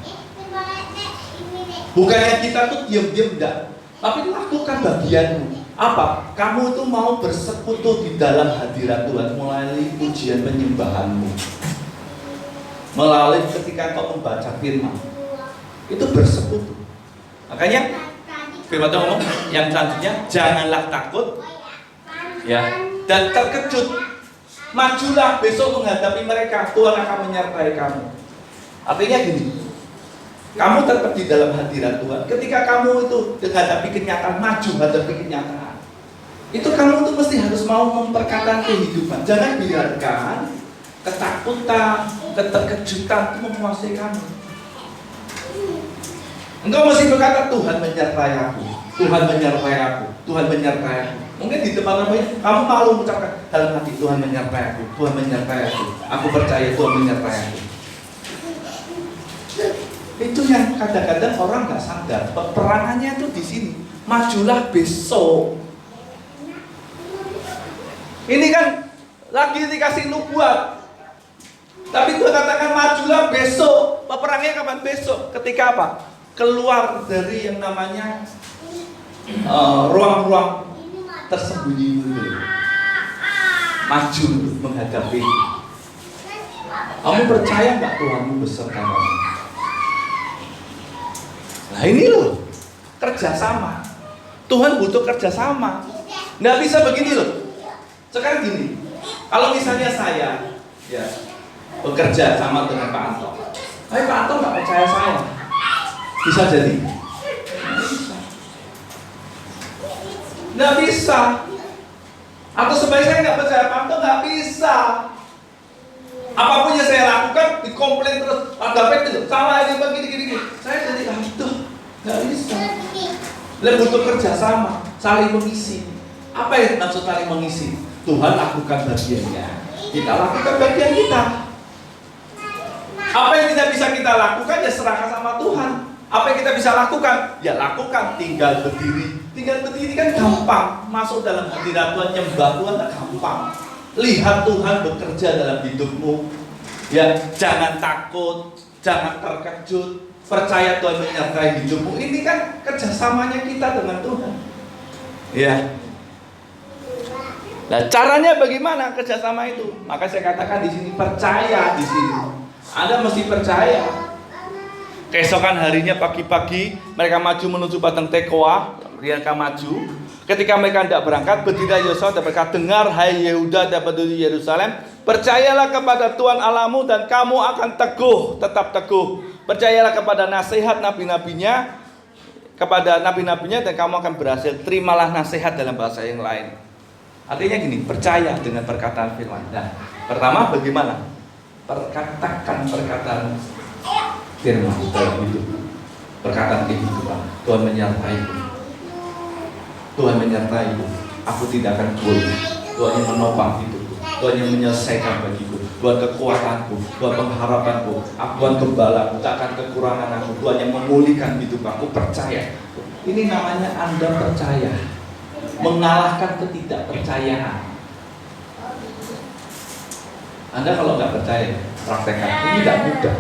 Speaker 1: Bukannya kita tuh diam-diam, enggak, tapi lakukan bagianmu. Apa? Kamu itu mau bersekutu di dalam hadirat Tuhan melalui pujian penyembahanmu, melalui ketika kau membaca firman, itu bersekutu. Makanya firman Tuhan ngomong yang selanjutnya, janganlah takut, ya, dan terkejut. Majulah besok menghadapi mereka, Tuhan akan menyertai kamu. Artinya gini, kamu tetap di dalam hadirat Tuhan. Ketika kamu itu menghadapi kenyataan, maju hadapi kenyataan, itu kamu tuh mesti harus mau memperkatakan kehidupan. Jangan biarkan ketakutan, keterkejutan itu menguasai kamu. Engkau mesti berkata, Tuhan menyertai aku, Tuhan menyertai aku, Tuhan menyertai aku. Mungkin di depan namanya kamu malu mengucapkan dalam hati, Tuhan menyertai aku, Tuhan menyertai aku percaya Tuhan menyertai aku. Itu yang kadang-kadang orang nggak sadar. Peperangannya itu di sini. Majulah besok. Ini kan lagi dikasih nubuat, tapi Tuhan katakan majulah besok. Peperangnya kapan? Besok. Ketika apa? Keluar dari yang namanya ruang-ruang tersembunyi dulu, maju untuk menghadapi. Kamu percaya nggak Tuhanmu beserta kamu? Nah ini loh, kerjasama. Tuhan butuh kerjasama. Nggak bisa begini loh. Sekarang gini, kalau misalnya saya bekerja sama dengan Pak Anto, Pak Anto nggak percaya saya. Bisa jadi? Nggak bisa. Atau sebaiknya saya nggak percaya Panto, nggak bisa. Apapun yang saya lakukan dikomplain terus, ada itu salah ini begini. Saya jadi aduh, nggak bisa. Lebih butuh kerjasama, saling mengisi. Apa yang maksud saling mengisi? Tuhan lakukan bagiannya, kita lakukan bagian kita. Apa yang tidak bisa kita lakukan ya serahkan sama Tuhan. Apa yang kita bisa lakukan? Ya lakukan, tinggal berdiri. Tinggal berdiri kan gampang. Masuk dalam hadirat Tuhan, nyembah Tuhan tak gampang. Lihat Tuhan bekerja dalam hidupmu. Ya, jangan takut, jangan terkejut. Percaya Tuhan menyertai hidupmu. Ini kan kerjasamanya kita dengan Tuhan. Ya. Nah, caranya bagaimana kerjasama itu? Maka saya katakan di sini percaya di sini. Anda mesti percaya. Keesokan harinya pagi-pagi mereka maju menuju padang Tekoa. Mereka maju. Ketika mereka tidak berangkat, berdiri Yosua dan berkata, dengar hai Yehuda dan penduduk Yerusalem, percayalah kepada Tuhan Allahmu dan kamu akan teguh, tetap teguh. Percayalah kepada nasihat nabi-nabinya, dan kamu akan berhasil. Terimalah nasihat dalam bahasa yang lain. Artinya gini, percaya dengan perkataan firman. Nah, pertama bagaimana? Perkatakan perkataan firman dalam hidup. Perkataan kehidupan. Tuhan menyertai. Tuhan menyertai. Aku tidak akan goyah. Tuhan yang menopang hidupku. Tuhan yang menyelesaikan bagiku. Tuhan kekuatanku, Tuhan pengharapanku, Tuhan gembalaku, tak akan kekurangan aku. Tuhan yang memulihkan hidup aku. Percaya. Ini namanya Anda percaya. Mengalahkan ketidakpercayaan. Anda kalau nggak percaya, praktekkan. Ini nggak mudah.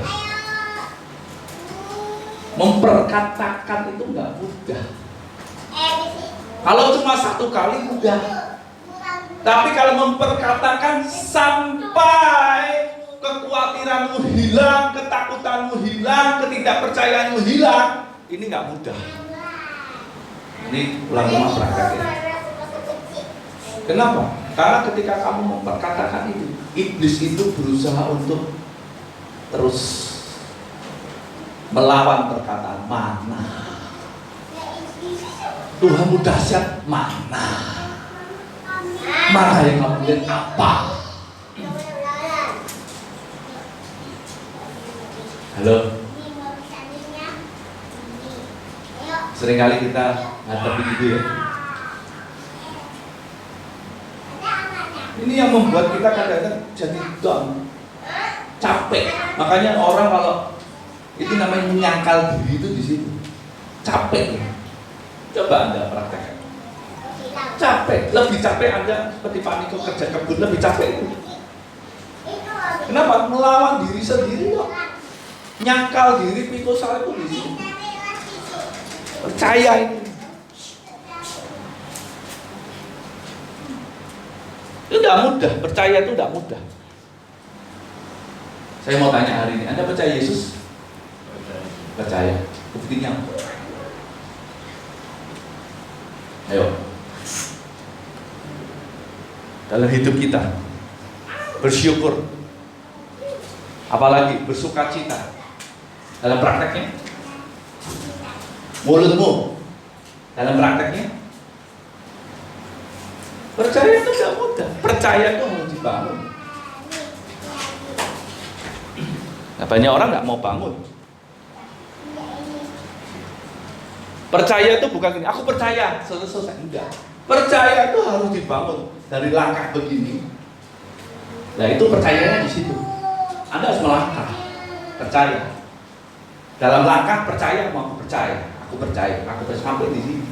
Speaker 1: Memperkatakan itu nggak mudah. Kalau cuma satu kali mudah. Tapi kalau memperkatakan sampai kekhawatiranmu hilang, ketakutanmu hilang, ketidakpercayaanmu hilang, ini nggak mudah. Ini ulang rumah praktek ya. Kenapa? Karena ketika kamu memperkatakan itu, iblis itu berusaha untuk terus melawan perkataan mana. Tuhanmu dahsyat mana? Mana yang kamu lihat apa? Halo. Seringkali kita hadapi gitu ya. Ini yang membuat kita kadang-kadang jadi down, capek. Makanya orang kalau itu namanya menyangkal diri itu di situ. Capek. Coba Anda praktekkan. Capek, lebih capek Anda seperti Pak Niko kerja kebun, lebih capek itu. Kenapa? Melawan diri sendiri kok. Nyangkal diri pikul salib itu di sini. Percaya ini. Itu tidak mudah, percaya itu tidak mudah. Saya mau tanya hari ini, Anda percaya Yesus? Percaya. Buktinya apa? Ayo. Dalam hidup kita bersyukur, apalagi bersukacita. Dalam prakteknya, mulutmu dalam prakteknya, percaya itu tidak mudah. Percaya itu harus dibangun. Nah, banyak orang nggak mau bangun. Percaya itu bukan gini, aku percaya, selesai, enggak. Percaya itu harus dibangun dari langkah begini. Nah itu percayanya di situ. Anda harus melangkah, percaya. Dalam langkah percaya, mau aku percaya, sampai di sini.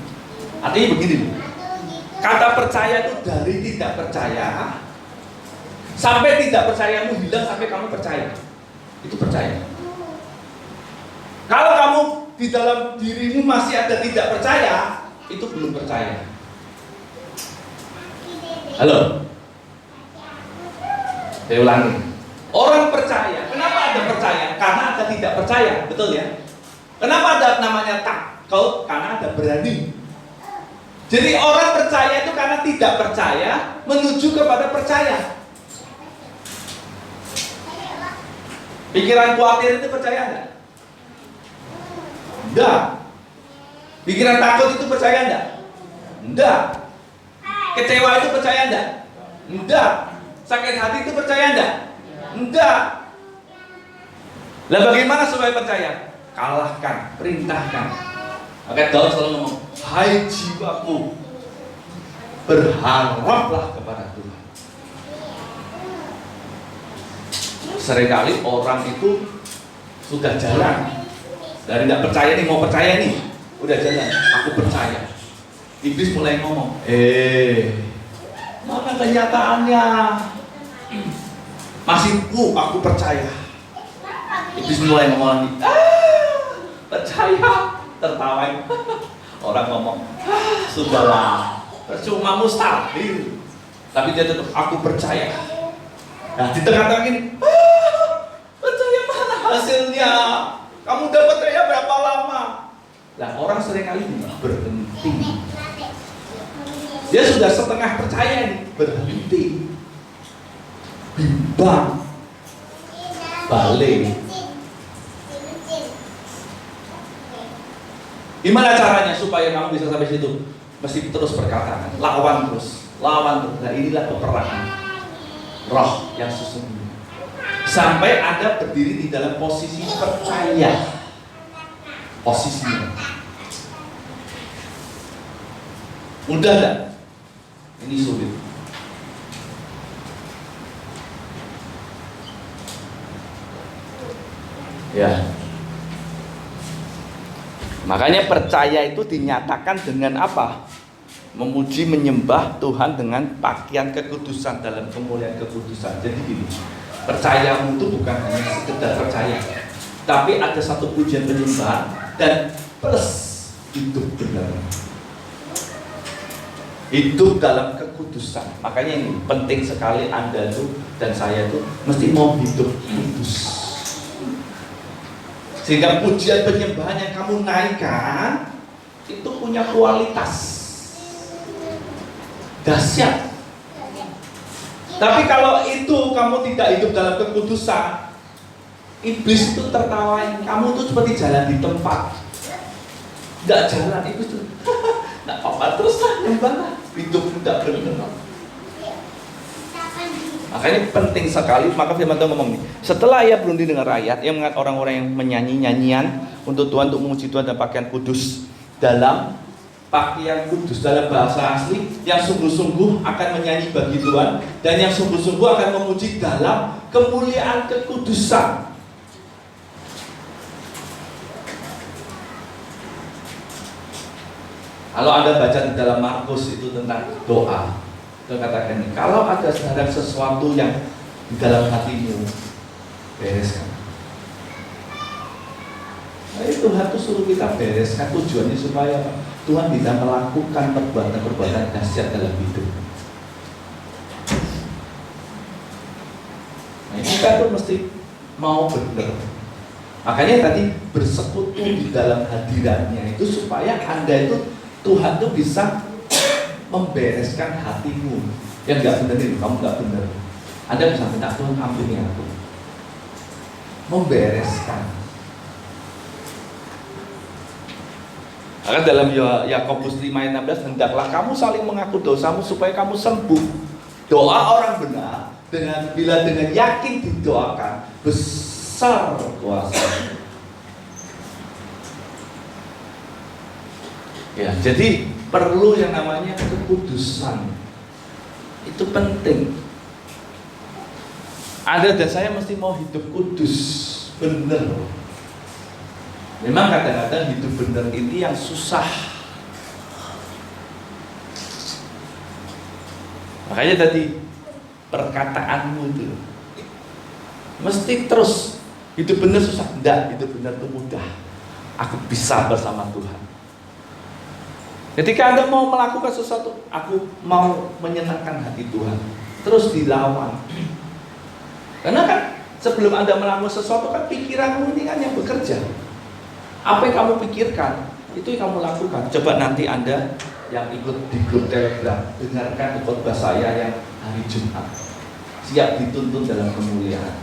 Speaker 1: Artinya begini, kata percaya itu dari tidak percaya sampai tidak percayamu hilang sampai kamu percaya. Itu percaya. Kalau kamu di dalam dirimu masih ada tidak percaya, itu belum percaya. Halo? Saya ulangi. Orang percaya. Kenapa ada percaya? Karena ada tidak percaya. Betul ya? Kenapa ada namanya takut? Karena ada berani. Jadi orang percaya itu karena tidak percaya menuju kepada percaya. Pikiran khawatir itu percaya enggak? Enggak. Pikiran takut itu percaya enggak? Enggak. Kecewa itu percaya enggak? Enggak. Sakit hati itu percaya enggak? Enggak. Lah bagaimana supaya percaya? Kalahkan, perintahkan. Maka Daud selalu ngomong, hai jiwaku, berharaplah kepada Tuhan. Seringkali orang itu sudah jalan dari tidak percaya nih, mau percaya nih, udah jalan, aku percaya. Iblis mulai ngomong, mana kenyataannya? Masih aku percaya. Iblis mulai ngomong lagi, percaya, tertawain. Orang ngomong, sudahlah, percuma, mustahil. Tapi dia tetap, aku percaya. Nah di tengah-tengah ini, percaya mana hasilnya? Kamu udah percaya berapa lama? Nah orang seringkali berhenti. Dia sudah setengah percaya nih, berhenti, bimbang, balik. Gimana caranya supaya kamu bisa sampai situ? Mesti terus berkata, lawan terus. Nah inilah peperangan roh yang sesungguhnya. Sampai Anda berdiri di dalam posisi percaya. Posisinya. Mudah enggak? Ini sulit. Ya. Makanya percaya itu dinyatakan dengan apa? Memuji, menyembah Tuhan dengan pakaian kekudusan dalam kemuliaan kekudusan. Jadi gini, percayamu itu bukan hanya sekedar percaya, tapi ada satu pujian penyembahan dan plus hidup benar. Hidup dalam kekudusan. Makanya ini penting sekali Anda tuh dan saya tuh mesti mau hidup kudus. Sehingga pujian penyembahan yang kamu naikkan itu punya kualitas dahsyat. Tapi kalau itu kamu tidak hidup dalam kekudusan, iblis itu tertawain. Kamu tuh seperti jalan di tempat, nggak jalan. Iblis tuh nggak apa-apa, terus nyembah, hidup tidak benar. Makanya penting sekali, maka firman Tuhan ngomong nih, setelah ia berunding dengan rakyat, ia mengangkat orang-orang yang menyanyi nyanyian untuk Tuhan, untuk memuji Tuhan dan pakaian kudus. Dalam pakaian kudus, dalam bahasa asli, yang sungguh-sungguh akan menyanyi bagi Tuhan, dan yang sungguh-sungguh akan memuji dalam kemuliaan kekudusan. Kalau Anda baca di dalam Markus itu tentang doa, Tuhan katakan ini, kalau ada sedang sesuatu yang di dalam hatimu, bereskan. Nah, Tuhan tuh suruh kita bereskan, tujuannya supaya Tuhan bisa melakukan perbuatan-perbuatan dahsyat dalam hidup. Nah, kita tuh mesti mau benar. Makanya tadi bersekutu di dalam hadirannya itu supaya Anda itu, Tuhan tuh bisa membereskan hatimu yang nggak benar itu, kamu nggak benar. Anda bisa minta Tuhan ampuni aku, membereskan. Maka dalam Yakobus 5:16, hendaklah kamu saling mengaku dosamu supaya kamu sembuh. Doa orang benar bila dengan yakin didoakan, besar kuasa. Ya, jadi perlu yang namanya kekudusan. Itu penting. Anda dan saya mesti mau hidup kudus, benar. Memang kadang-kadang hidup benar ini yang susah. Makanya tadi perkataanmu itu mesti terus hidup benar susah. Enggak, hidup benar itu mudah. Aku bisa bersama Tuhan. Ketika Anda mau melakukan sesuatu, aku mau menyenangkan hati Tuhan, terus dilawan. Karena kan sebelum Anda melakukan sesuatu kan pikiranmu ini kan yang bekerja. Apa yang kamu pikirkan, itu yang kamu lakukan. Coba nanti Anda yang ikut di grup Telegram, dengarkan khotbah saya yang hari Jumat, siap dituntun dalam kemuliaan.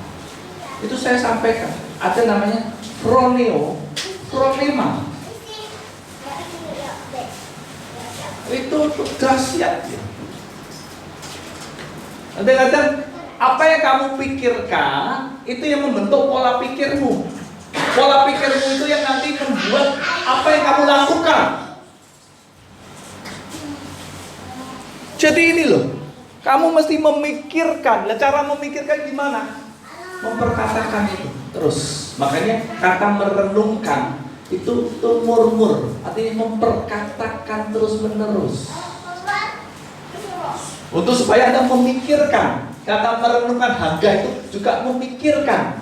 Speaker 1: Itu saya sampaikan, ada namanya phronema. Itu dahsyat ya. Kadang-kadang apa yang kamu pikirkan itu yang membentuk pola pikirmu. Pola pikirmu itu yang nanti membuat apa yang kamu lakukan. Jadi ini loh, kamu mesti memikirkan. Nah, cara memikirkan gimana? Memperkatakan itu terus. Makanya kata merenungkan itu murmur, artinya memperkatakan terus menerus. Untuk supaya Anda memikirkan. Kata merenungkan, Haga itu juga memikirkan.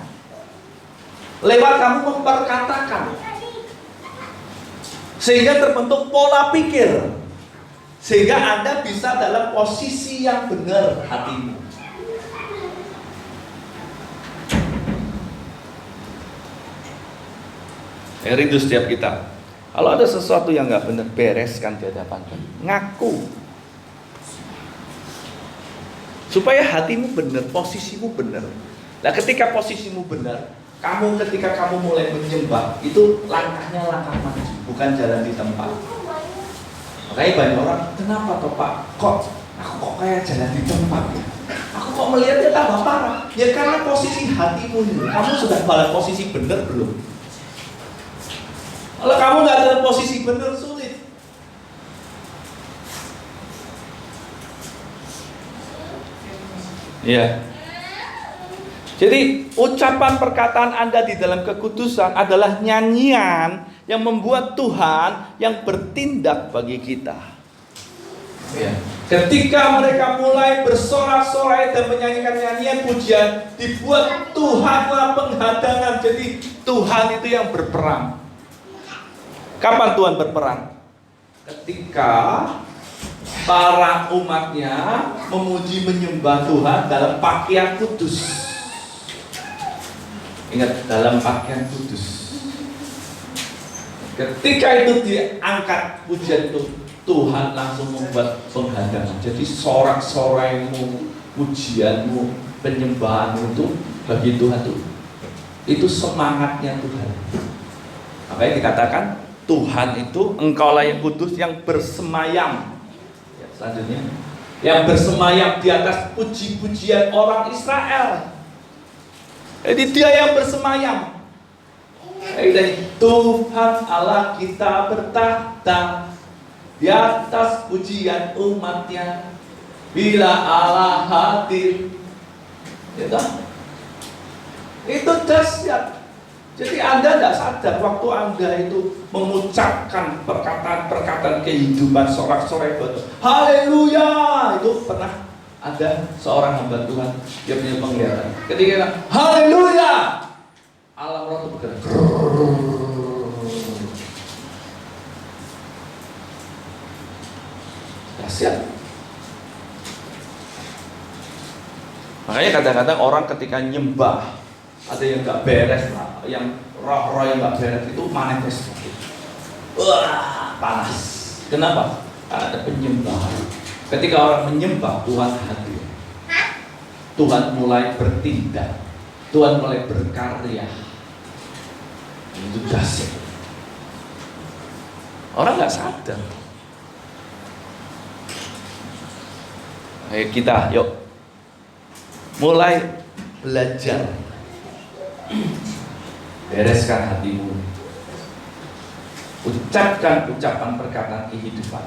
Speaker 1: Lewat kamu memperkatakan, sehingga terbentuk pola pikir, sehingga Anda bisa dalam posisi yang benar hatimu. Rindu setiap kita. Kalau ada sesuatu yang nggak benar, bereskan di hadapan Tuhan. Ngaku. Supaya hatimu benar, posisimu benar. Nah, ketika posisimu benar, ketika kamu mulai menyembah, itu langkahnya langkah maju, bukan jalan di tempat. Makanya banyak orang, kenapa toh Pak? Aku kok kayak jalan di tempat ya? Aku kok melihatnya tambah parah. Ya karena posisi hatimu ini, kamu sudah pada posisi benar belum? Kalau kamu nggak dalam posisi benar, sulit. Ya. Jadi ucapan perkataan Anda di dalam kekudusan adalah nyanyian yang membuat Tuhan yang bertindak bagi kita. Ya. Ketika mereka mulai bersorak-sorai dan menyanyikan nyanyian pujian, dibuat Tuhanlah penghadangan. Jadi Tuhan itu yang berperang. Kapan Tuhan berperang? Ketika para umatnya memuji menyembah Tuhan dalam pakaian kudus. Ingat, dalam pakaian kudus. Ketika itu diangkat pujian itu, Tuhan langsung membuat penghadangan. Jadi sorak-soraimu, pujianmu, penyembahanmu itu bagi Tuhan itu semangatnya Tuhan. Makanya dikatakan Tuhan itu engkaulah yang kudus yang bersemayam. Ya, selanjutnya, yang bersemayam di atas puji-pujian orang Israel. Jadi dia yang bersemayam. Tuhan Allah kita bertahta di atas pujian umatnya. Bila Allah hadir, itu dahsyat. Jadi Anda tidak sadar waktu Anda itu mengucapkan perkataan-perkataan kehidupan sorak-sorai betul. Haleluya! Itu pernah ada seorang hamba Tuhan, dia punya penglihatan. Ketika dia haleluya, alam roh itu bergerak. Dahsyat. Makanya kadang-kadang orang ketika nyembah, ada yang nggak beres, yang roh-roh yang nggak beres itu manifest. Wah, panas. Kenapa? Karena ada penyembahan. Ketika orang menyembah, Tuhan hadir. Tuhan mulai bertindak. Tuhan mulai berkarya. Itu dahsyat. Orang nggak sadar. Ayo kita, yuk mulai belajar. Bereskan hatimu. Ucapkan ucapan perkataan kehidupan,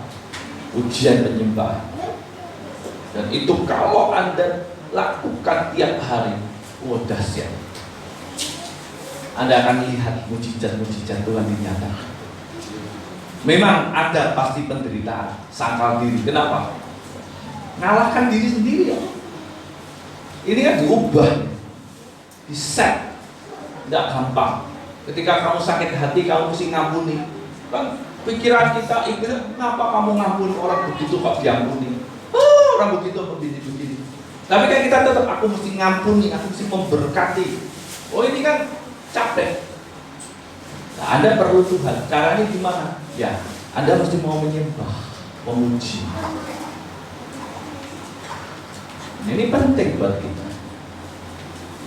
Speaker 1: ujian penyembahan. Dan itu kalau Anda lakukan tiap hari, dahsyat. Anda akan lihat mujizat-mujizat Tuhan dinyatakan. Memang ada pasti penderitaan, sangkal diri. Kenapa? Ngalahkan diri sendiri ya. Ini kan diubah, diset. Tidak gampang. Ketika kamu sakit hati, kamu mesti ngampuni. Kan pikiran kita, kenapa kamu ngampuni orang begitu kok diampuni? Orang begitu begini. Tapi kan kita tetap, aku mesti ngampuni, aku mesti memberkati. Ini kan capek. Nah, Anda perlu Tuhan. Caranya gimana? Ya, Anda mesti mau menyembah, memuji. Ini penting buat kita.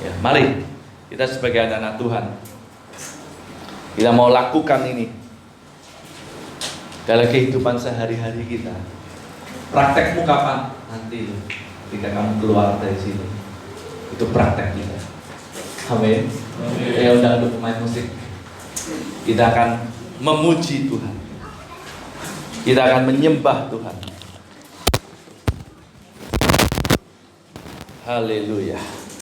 Speaker 1: Ya, mari kita sebagai anak-anak Tuhan, kita mau lakukan ini dalam kehidupan sehari-hari kita. Praktekmu kapan? Nanti ketika kamu keluar dari sini. Itu praktek kita. Amin. Saya undang untuk pemain musik. Kita akan memuji Tuhan. Kita akan menyembah Tuhan. Haleluya.